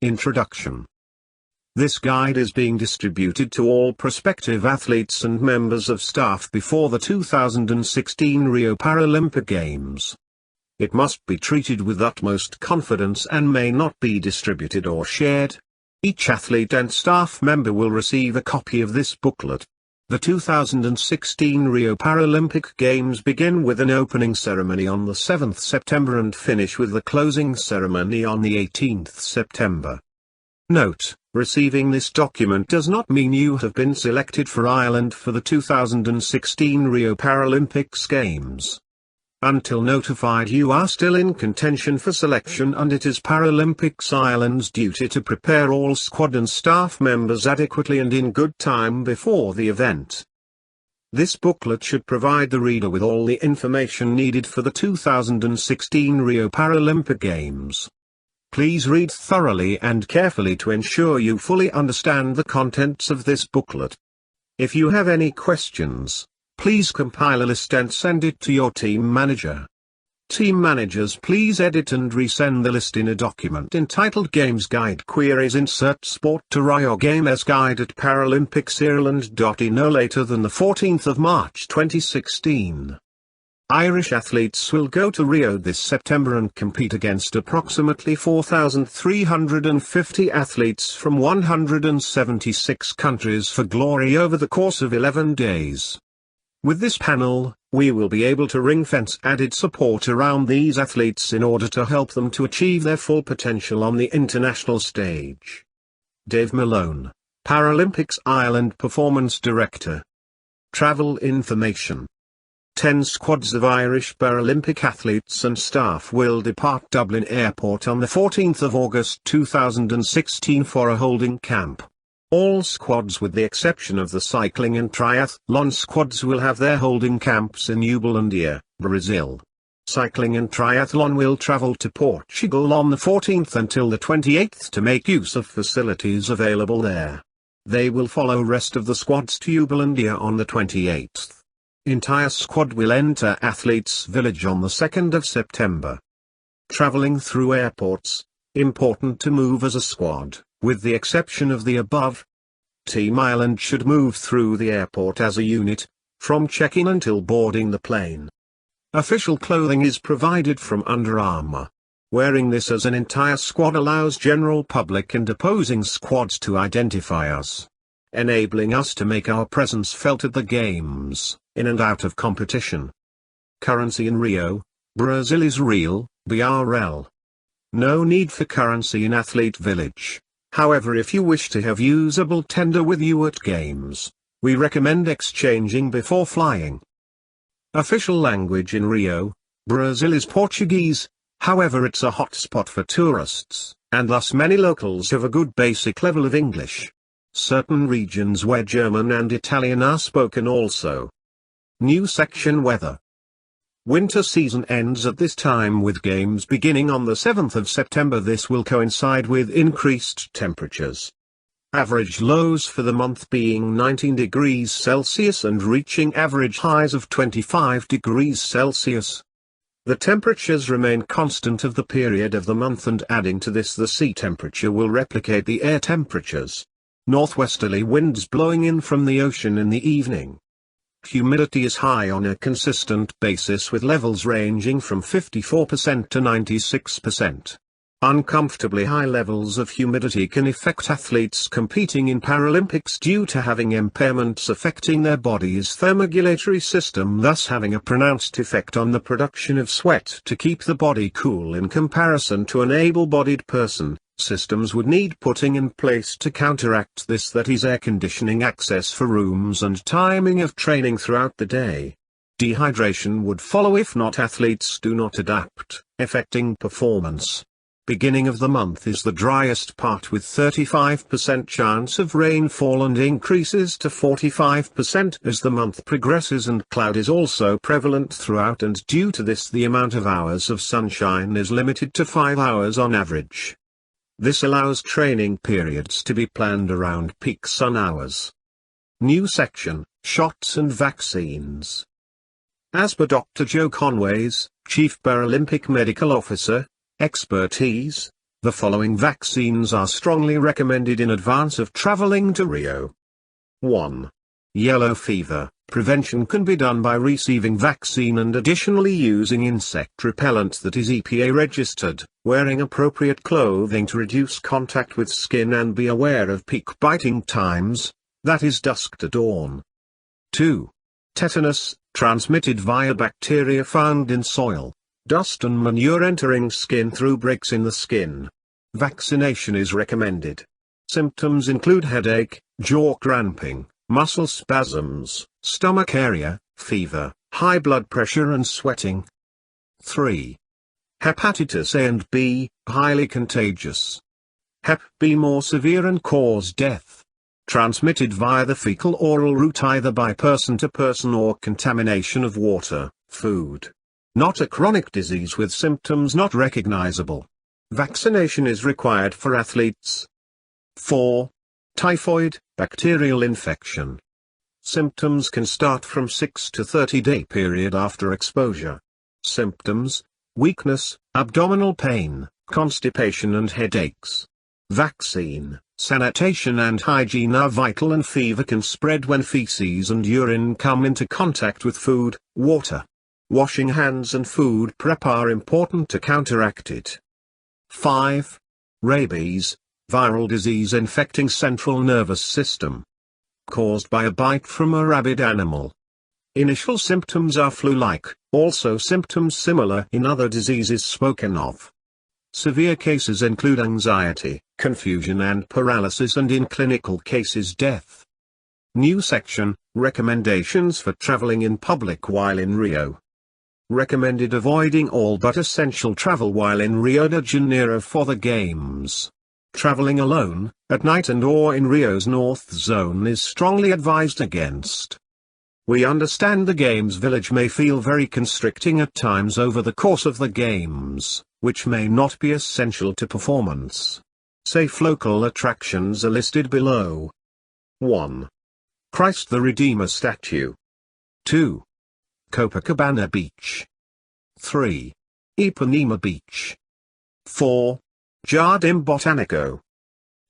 Introduction. This guide is being distributed to all prospective athletes and members of staff before the 2016 Rio Paralympic Games. It must be treated with utmost confidence and may not be distributed or shared. Each athlete and staff member will receive a copy of this booklet. The 2016 Rio Paralympic Games begin with an opening ceremony on the 7th September and finish with the closing ceremony on the 18th September. Note: receiving this document does not mean you have been selected for Ireland for the 2016 Rio Paralympics Games. Until notified, you are still in contention for selection, and it is Paralympics Ireland's duty to prepare all squad and staff members adequately and in good time before the event. This booklet should provide the reader with all the information needed for the 2016 Rio Paralympic Games. Please read thoroughly and carefully to ensure you fully understand the contents of this booklet. If you have any questions, please compile a list and send it to your team manager. Team managers, please edit and resend the list in a document entitled Games Guide Queries. Insert Sport to Rio Games Guide at paralympics.ireland.ie no later than the 14th of March 2016. Irish athletes will go to Rio this September and compete against approximately 4,350 athletes from 176 countries for glory over the course of 11 days. With this panel, we will be able to ring-fence added support around these athletes in order to help them to achieve their full potential on the international stage. Dave Malone, Paralympics Ireland Performance Director. Travel information. 10 squads of Irish Paralympic athletes and staff will depart Dublin Airport on the 14th of August 2016 for a holding camp. All squads with the exception of the cycling and triathlon squads will have their holding camps in Uberlândia, Brazil. Cycling and triathlon will travel to Portugal on the 14th until the 28th to make use of facilities available there. They will follow rest of the squads to Uberlândia on the 28th. Entire squad will enter Athletes Village on the 2nd of September. Traveling through airports. Important to move as a squad, with the exception of the above. Team Ireland should move through the airport as a unit, from check-in until boarding the plane. Official clothing is provided from Under Armour. Wearing this as an entire squad allows general public and opposing squads to identify us, enabling us to make our presence felt at the games, in and out of competition. Currency in Rio, Brazil is real, BRL. No need for currency in Athlete Village. However, if you wish to have usable tender with you at games, we recommend exchanging before flying. Official language in Rio, Brazil is Portuguese, however it's a hotspot for tourists, and thus many locals have a good basic level of English. Certain regions where German and Italian are spoken also. New section Weather. Winter season ends at this time with games beginning on the 7th of September. This will coincide with increased temperatures. Average lows for the month being 19 degrees Celsius and reaching average highs of 25 degrees Celsius. The temperatures remain constant of the period of the month, and adding to this the sea temperature will replicate the air temperatures. Northwesterly winds blowing in from the ocean in the evening. Humidity is high on a consistent basis with levels ranging from 54% to 96%. Uncomfortably high levels of humidity can affect athletes competing in Paralympics due to having impairments affecting their body's thermoregulatory system, thus having a pronounced effect on the production of sweat. To keep the body cool in comparison to an able-bodied person, systems would need putting in place to counteract this, that is air conditioning, access for rooms and timing of training throughout the day. Dehydration would follow if not athletes do not adapt, affecting performance. Beginning of the month is the driest part with 35% chance of rainfall and increases to 45% as the month progresses, and cloud is also prevalent throughout, and due to this the amount of hours of sunshine is limited to 5 hours on average. This allows training periods to be planned around peak sun hours. New section, Shots and Vaccines. As per Dr. Joe Conway's, Chief Paralympic Medical Officer, expertise, The following vaccines are strongly recommended in advance of traveling to Rio. 1. Yellow fever. Prevention can be done by receiving vaccine and additionally using insect repellent that is EPA registered, wearing appropriate clothing to reduce contact with skin and be aware of peak biting times, that is dusk to dawn. 2. Tetanus, transmitted via bacteria found in soil, dust and manure entering skin through breaks in the skin. Vaccination is recommended. Symptoms include headache, jaw cramping, muscle spasms, stomach area, fever, high blood pressure and sweating. 3. Hepatitis A and B, highly contagious. Hep B more severe and cause death. Transmitted via the fecal-oral route either by person to person or contamination of water, food. Not a chronic disease with symptoms not recognizable. Vaccination is required for athletes. 4. Typhoid, bacterial infection. Symptoms can start from 6 to 30-day period after exposure. Symptoms: weakness, abdominal pain, constipation and headaches. Vaccine, sanitation and hygiene are vital, and fever can spread when feces and urine come into contact with food, water. Washing hands and food prep are important to counteract it. 5. Rabies, viral disease infecting central nervous system. Caused by a bite from a rabid animal. Initial symptoms are flu-like, also symptoms similar in other diseases spoken of. Severe cases include anxiety, confusion and paralysis, and in clinical cases death. New section, recommendations for traveling in public while in Rio. Recommended avoiding all but essential travel while in Rio de Janeiro for the Games. Traveling alone, at night and or in Rio's North Zone is strongly advised against. We understand the Games village may feel very constricting at times over the course of the Games, which may not be essential to performance. Safe local attractions are listed below. 1. Christ the Redeemer statue. 2. Copacabana Beach. 3. Ipanema Beach. 4. Jardim Botanico.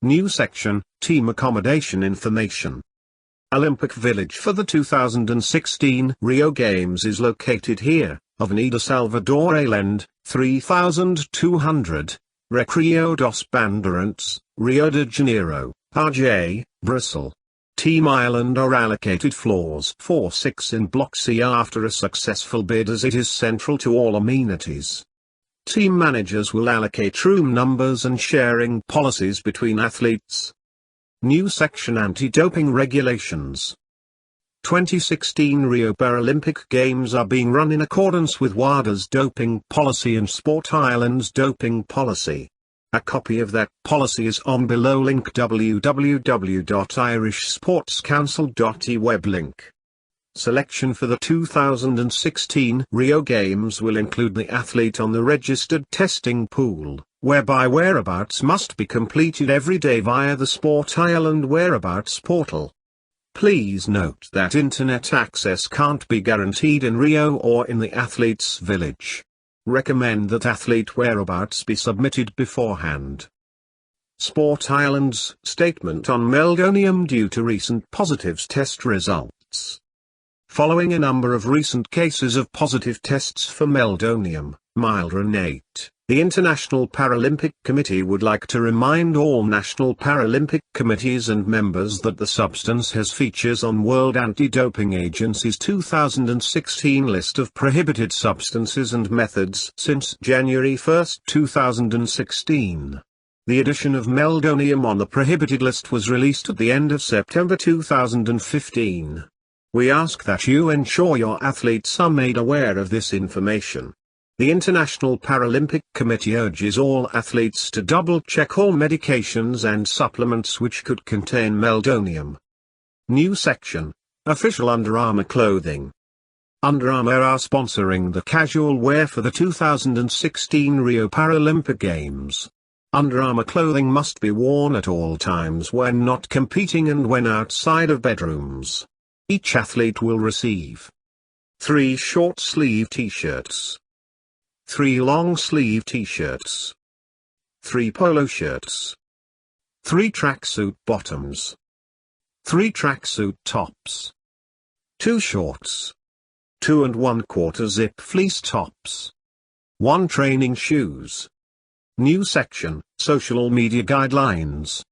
New section, team accommodation information. Olympic Village for the 2016 Rio Games is located here, Avenida Salvador Allende, 3200, Recreio dos Bandeirantes, Rio de Janeiro, RJ, Brazil. Team Island are allocated floors 4-6 in Block C after a successful bid, as it is central to all amenities. Team managers will allocate room numbers and sharing policies between athletes. New section, anti-doping regulations. 2016 Rio Paralympic Games are being run in accordance with WADA's doping policy and Sport Island's doping policy. A copy of that policy is on below link www.irishsportscouncil.e web link. Selection for the 2016 Rio Games will include the athlete on the registered testing pool, whereby whereabouts must be completed every day via the Sport Island whereabouts portal. Please note that internet access can't be guaranteed in Rio or in the athlete's village. Recommend that athlete whereabouts be submitted beforehand. Sport Island's statement on meldonium due to recent positives test results. Following a number of recent cases of positive tests for meldonium, mildronate, the International Paralympic Committee would like to remind all national Paralympic committees and members that the substance has features on World Anti-Doping Agency's 2016 list of prohibited substances and methods since January 1, 2016. The addition of meldonium on the prohibited list was released at the end of September 2015. We ask that you ensure your athletes are made aware of this information. The International Paralympic Committee urges all athletes to double-check all medications and supplements which could contain meldonium. New section, official Under Armour clothing. Under Armour are sponsoring the casual wear for the 2016 Rio Paralympic Games. Under Armour clothing must be worn at all times when not competing and when outside of bedrooms. Each athlete will receive 3 short-sleeve t-shirts, 3 long-sleeve t-shirts, 3 polo shirts, 3 tracksuit bottoms, 3 tracksuit tops, 2 shorts, 2 1/4 zip fleece tops, 1 training shoes. New section, Social Media Guidelines.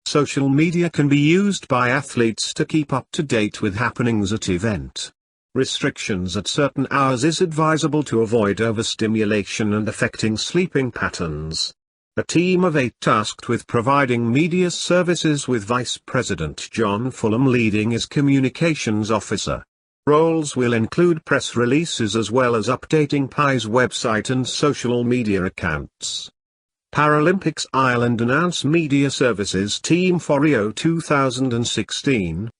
Social media can be used by athletes to keep up to date with happenings at event. Restrictions at certain hours is advisable to avoid overstimulation and affecting sleeping patterns. A team of 8 tasked with providing media services with Vice President John Fulham leading as Communications Officer. Roles will include press releases as well as updating PI's website and social media accounts. Paralympics Ireland announce media services team for Rio 2016.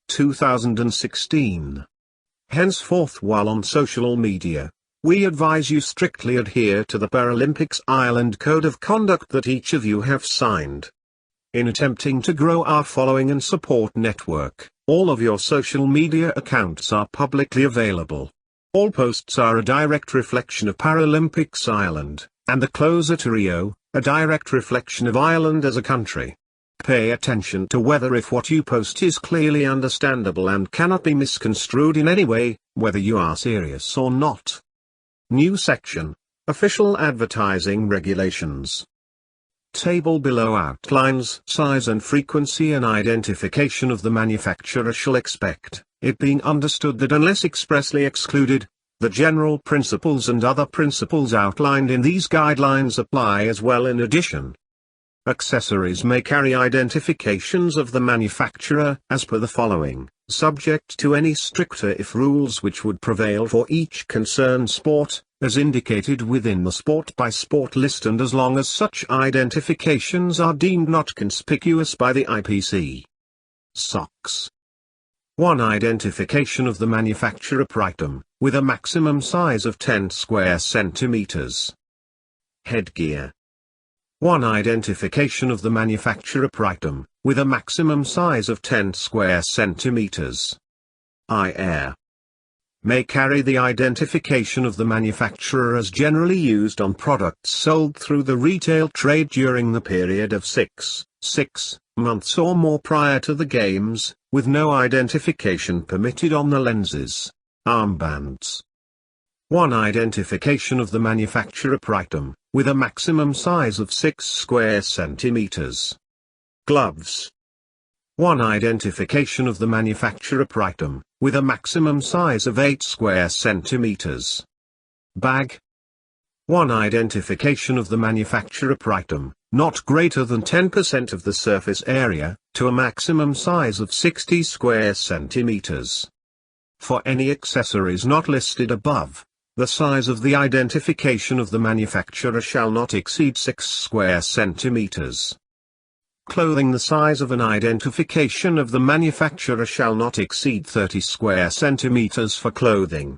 Henceforth, while on social media, we advise you strictly adhere to the Paralympics Ireland Code of Conduct that each of you have signed. In attempting to grow our following and support network, all of your social media accounts are publicly available. All posts are a direct reflection of Paralympics Ireland, and the closer to Rio, a direct reflection of Ireland as a country. Pay attention to whether if what you post is clearly understandable and cannot be misconstrued in any way, whether you are serious or not. New section, Official Advertising Regulations. Table below outlines size and frequency and identification of the manufacturer shall expect, it being understood that unless expressly excluded, the general principles and other principles outlined in these guidelines apply as well. In addition, accessories may carry identifications of the manufacturer as per the following, subject to any stricter if rules which would prevail for each concerned sport, as indicated within the sport-by-sport list and as long as such identifications are deemed not conspicuous by the IPC. Socks. 1 identification of the manufacturer per item, with a maximum size of 10 square centimeters. Headgear. 1 identification of the manufacturer per item, with a maximum size of 10 square centimeters. Eye-air. May carry the identification of the manufacturer as generally used on products sold through the retail trade during the period of 6 months or more prior to the games, with no identification permitted on the lenses. Armbands. 1 identification of the manufacturer per item, with a maximum size of 6 square centimeters. Gloves. 1 identification of the manufacturer per item, with a maximum size of 8 square centimeters. Bag. 1 identification of the manufacturer per item, not greater than 10% of the surface area, to a maximum size of 60 square centimeters. For any accessories not listed above, the size of the identification of the manufacturer shall not exceed 6 square centimeters. Clothing. The size of an identification of the manufacturer shall not exceed 30 square centimeters for clothing.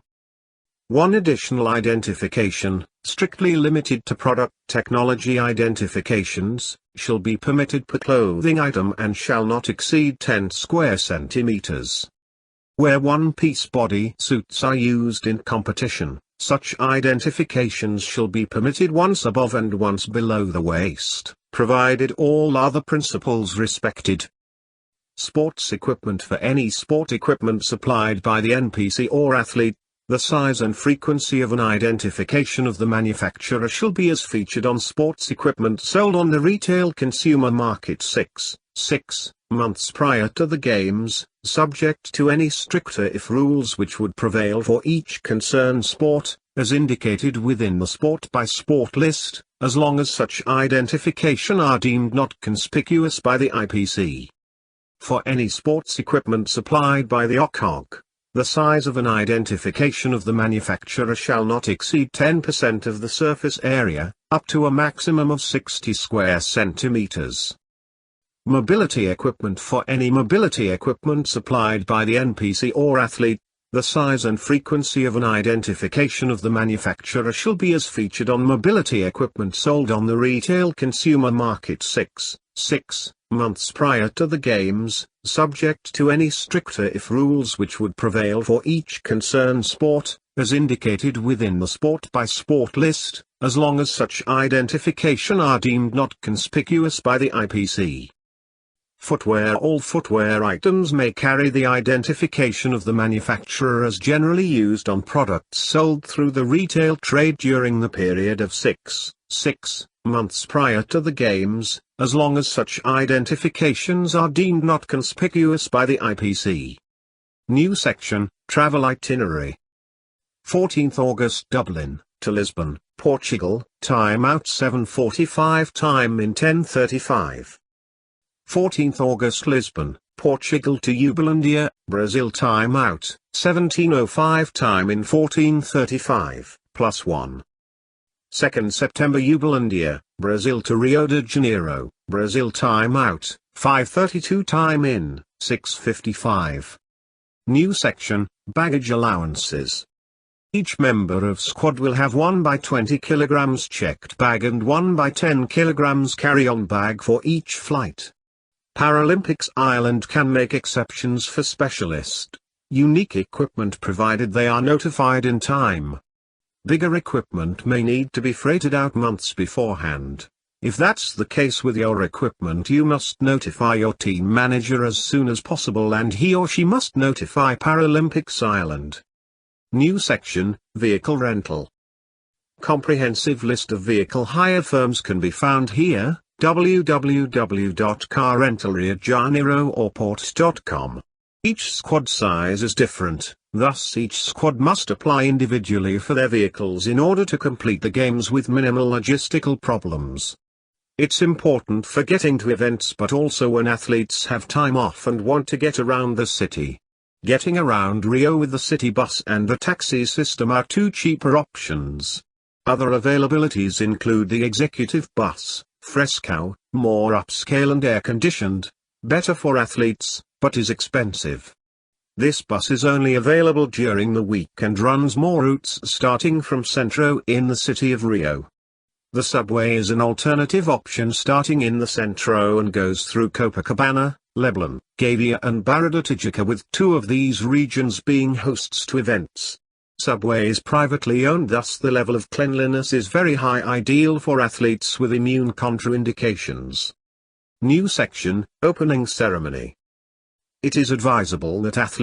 1 additional identification, strictly limited to product technology identifications, shall be permitted per clothing item and shall not exceed 10 square centimeters. Where one-piece body suits are used in competition, such identifications shall be permitted once above and once below the waist, provided all other principles respected. Sports equipment. For any sport equipment supplied by the NPC or athlete, the size and frequency of an identification of the manufacturer shall be as featured on sports equipment sold on the retail consumer market 6 months prior to the games, subject to any stricter if rules which would prevail for each concerned sport, as indicated within the sport-by-sport list, as long as such identification are deemed not conspicuous by the IPC. For any sports equipment supplied by the OCOG, the size of an identification of the manufacturer shall not exceed 10% of the surface area, up to a maximum of 60 square centimeters. Mobility equipment. For any mobility equipment supplied by the NPC or athlete, the size and frequency of an identification of the manufacturer shall be as featured on mobility equipment sold on the retail consumer market 6 months prior to the games, subject to any stricter if rules which would prevail for each concerned sport, as indicated within the sport by sport list, as long as such identification are deemed not conspicuous by the IPC. Footwear. All footwear items may carry the identification of the manufacturer as generally used on products sold through the retail trade during the period of 6 months prior to the Games, as long as such identifications are deemed not conspicuous by the IPC. New section, Travel Itinerary. 14th August Dublin, to Lisbon, Portugal, time out 7:45, time in 10:35. 14th August Lisbon, Portugal to Uberlândia, Brazil, time out 17:05, time in 14:35, +1. 2nd September Uberlândia, Brazil to Rio de Janeiro, Brazil, time out 5:32, time in 6:55. New section, Baggage Allowances. Each member of squad will have 1 by 20 kg checked bag and 1 by 10 kg carry-on bag for each flight. Paralympics Ireland can make exceptions for specialist, unique equipment provided they are notified in time. Bigger equipment may need to be freighted out months beforehand. If that's the case with your equipment, you must notify your team manager as soon as possible, and he or she must notify Paralympics Ireland. New section, Vehicle Rental. Comprehensive list of vehicle hire firms can be found here, www.carrentalriojaneiroairport.com. Each squad size is different, thus each squad must apply individually for their vehicles in order to complete the Games with minimal logistical problems. It's important for getting to events, but also when athletes have time off and want to get around the city. Getting around Rio with the city bus and the taxi system are two cheaper options. Other availabilities include the executive bus, Fresco, more upscale and air-conditioned, better for athletes, but is expensive. This bus is only available during the week and runs more routes starting from Centro in the city of Rio. The subway is an alternative option starting in the Centro and goes through Copacabana, Leblon, Gavia and Barra da Tijuca, with 2 of these regions being hosts to events. Subway is privately owned, thus the level of cleanliness is very high, ideal for athletes with immune contraindications. New section, Opening Ceremony. It is advisable that athletes